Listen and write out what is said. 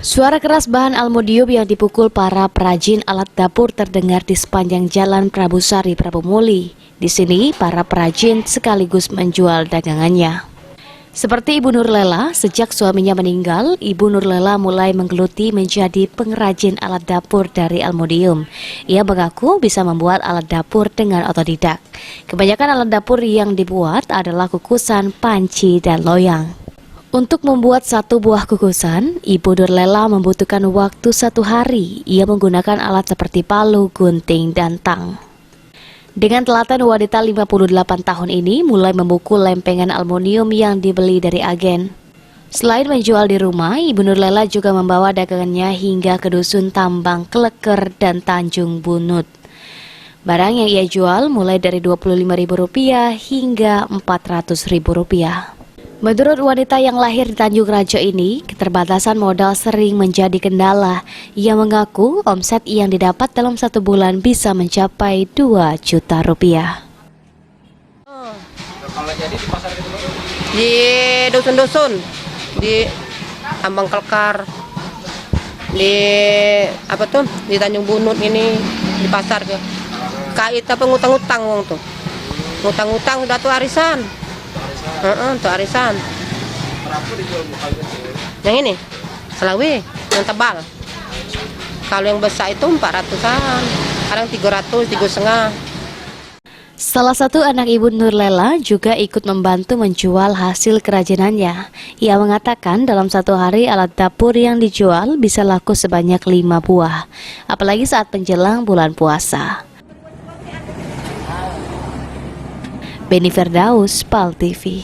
Suara keras bahan aluminium yang dipukul para perajin alat dapur terdengar di sepanjang jalan Prabu Sari, Prabu Muli. Di sini, para perajin sekaligus menjual dagangannya. Seperti Ibu Nurlela, sejak suaminya meninggal, Ibu Nurlela mulai menggeluti menjadi pengrajin alat dapur dari aluminium. Ia mengaku bisa membuat alat dapur dengan otodidak. Kebanyakan alat dapur yang dibuat adalah kukusan, panci, dan loyang. Untuk membuat satu buah kukusan, Ibu Nurlela membutuhkan waktu 1 hari. Ia menggunakan alat seperti palu, gunting, dan tang. Dengan telaten, wanita 58 tahun ini mulai memukul lempengan aluminium yang dibeli dari agen. Selain menjual di rumah, Ibu Nurlela juga membawa dagangannya hingga ke dusun Tambang Kleker dan Tanjung Bunut. Barang yang ia jual mulai dari Rp25.000 hingga Rp400.000. Menurut wanita yang lahir di Tanjung Rajo ini, keterbatasan modal sering menjadi kendala. Ia mengaku omset yang didapat dalam 1 bulan bisa mencapai Rp2 juta. Kalau jadi di pasar itu di dusun-dusun, di Tambang Kelkar, di Tanjung Bunut ini, di pasar ke. Kait apa ngutang-ngutang wong tuh. Ngutang-ngutang udah tuh arisan. Tuh arisan. berapa dijual bukalnya? Yang ini, selawe, yang tebal. Kalau yang besar itu 400-an, kadang 300, 3,5. Salah satu anak Ibu Nurlela juga ikut membantu menjual hasil kerajinannya. Ia mengatakan dalam 1 hari alat dapur yang dijual bisa laku sebanyak 5 buah, apalagi saat menjelang bulan puasa. Beni Firdaus, PAL TV.